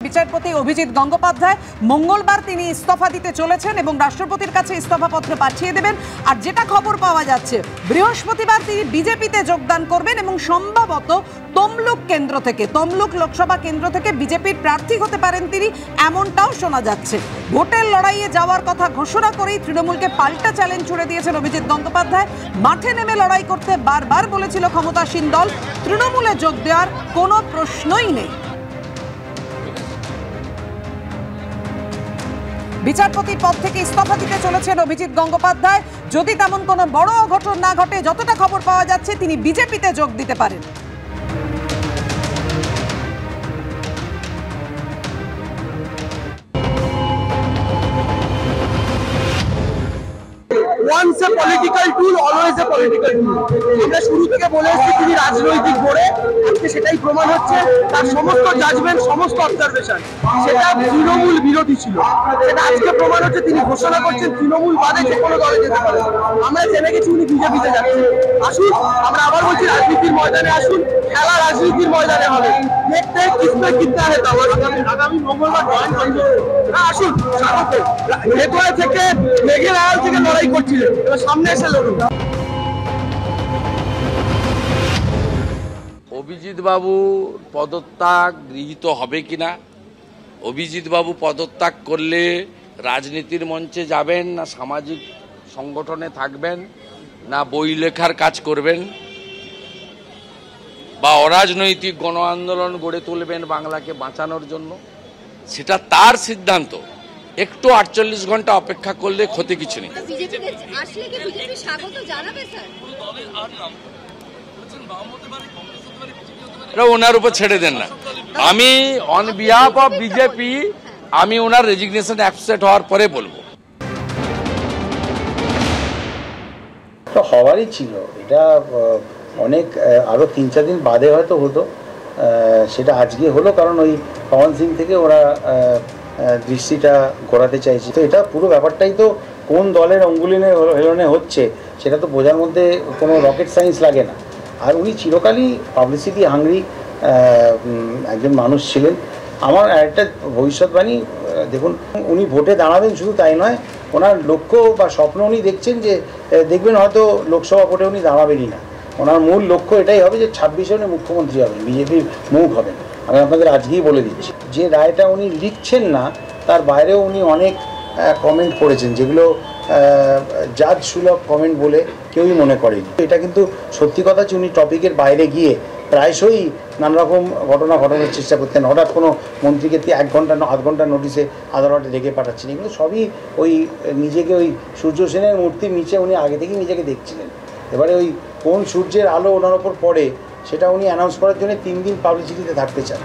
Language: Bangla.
বিচারপতি অভিজিৎ গঙ্গোপাধ্যায় মঙ্গলবার তিনি ইস্তফা দিতে চলেছেন এবং রাষ্ট্রপতির কাছে ইস্তফাপত্র পাঠিয়ে দেবেন। আর যেটা খবর পাওয়া যাচ্ছে, বৃহস্পতিবার তিনি বিজেপিতে যোগদান করবেন এবং সম্ভবত তমলুক কেন্দ্র থেকে, তমলুক লোকসভা কেন্দ্র থেকে বিজেপির প্রার্থী হতে পারেন তিনি, এমনটাও শোনা যাচ্ছে। ভোটের লড়াইয়ে যাওয়ার কথা ঘোষণা করেই তৃণমূলকে পাল্টা চ্যালেঞ্জ ছুড়ে দিয়েছেন অভিজিৎ গঙ্গোপাধ্যায়। মাঠে নেমে লড়াই করতে বারবার বলেছিল ক্ষমতাসীন দল, তৃণমূলে যোগ দেওয়ার কোনো প্রশ্নই নেই। বিচারপতির পদ থেকে ইস্তফা দিতে চলেছেন অভিজিৎ গঙ্গোপাধ্যায়। যদি তেমন কোনো বড় অঘটন না ঘটে, যতটা খবর পাওয়া যাচ্ছে তিনি বিজেপিতে যোগ দিতে পারেন। Once a political tool, always a political tool. আমরা শুরু থেকে বলে এসেছি তিনি রাজনৈতিক গড়ে, আজকে সেটাই প্রমাণ হচ্ছে। তার সমস্ত জাজমেন্ট, সমস্ত অবজারভেশন সেটা তৃণমূল বিরোধী ছিল, সেটা আজকে প্রমাণ হচ্ছে। তিনি ঘোষণা করছেন তৃণমূল বাদে যে কোনো দলে যেতে পারে। আমরা জেনে গেছি উনি বিজেপিতে যাচ্ছেন। আসুন, আমরা আবার বলছি, রাজনীতির ময়দানে আসুন, খেলা রাজনীতির ময়দানে হবে। দেখতে কিসমে কিতনা है আগামী মঙ্গলবার জয়েন করবে। আসুন, স্বাগত। ভেতরে থেকে মেঘের আড়াল থেকে লড়াই করছিলেন, এবার সামনে এসে লড়ুন। অভিজিৎ বাবু পদত্যাগ গৃহীত হবে কিনা, অভিজিৎ বাবু পদত্যাগ করলে রাজনীতির মঞ্চে যাবেন না সামাজিক সংগঠনে থাকবেন না বই লেখার কাজ করবেন বা অরাজনৈতিক গণ আন্দোলন গড়ে তুলবেন বাংলাকে বাঁচানোর জন্য, সেটা তার সিদ্ধান্ত। একটু 48 ঘন্টা অপেক্ষা করলে ক্ষতি কিছু নেই। ওনার উপর ছেড়ে দেন না। আমি অন বিহাফ অফ বিজেপি আমি ওনার রেজিগনেশন অ্যাকসেপ্ট হওয়ার পরে বলবো। তো হওয়ারই ছিল, এটা অনেক আরো 3-4 দিন বাদে হয়তো হতো, সেটা আজকে হলো কারণ ওই পবন সিং থেকে ওরা দৃষ্টিটা ঘোরাতে চাইছে। তো এটা পুরো ব্যাপারটাই তো কোন দলের অঙ্গুলিনে হেলনে হচ্ছে সেটা তো বোঝার মধ্যে কোনো রকেট সায়েন্স লাগে না। আর উনি চিরকালই পাবলিসিটি হাংরি একজন মানুষ ছিলেন। আমার একটা ভবিষ্যৎবাণী, দেখুন উনি ভোটে দাঁড়াবেন শুধু তাই নয়, ওনার লক্ষ্য বা স্বপ্ন উনি দেখছেন যে দেখবেন হয়তো লোকসভা ভোটে উনি দাঁড়াবেনই না। ওনার মূল লক্ষ্য এটাই হবে যে 26-এ উনি মুখ্যমন্ত্রী হবেন, বিজেপির মুখ হবেন। আমি আপনাদের আজকেই বলে দিচ্ছি, যে রায়টা উনি লিখছেন না তার বাইরেও উনি অনেক কমেন্ট করেছেন যেগুলো জাজ সুলভ কমেন্ট বলে কেউই মনে করেনি। এটা কিন্তু সত্যি কথা যে উনি টপিকের বাইরে গিয়ে প্রায়শই নানা রকম ঘটনা ঘটানোর চেষ্টা করতেন। হঠাৎ কোনো মন্ত্রীকে 1 ঘন্টা 1/2 ঘন্টা নোটিশে আদালতে ডেকে পাঠাচ্ছেন। এগুলো সবই ওই নিজেকে ওই সূর্য সেনের মূর্তির নিচে উনি আগে থেকেই নিজেকে দেখছিলেন। এবারে ওই কোন সূর্যের আলো ওনার ওপর পড়ে সেটা উনি অ্যানাউন্স করার জন্য 3 দিন পাবলিসিটিতে থাকতে চান।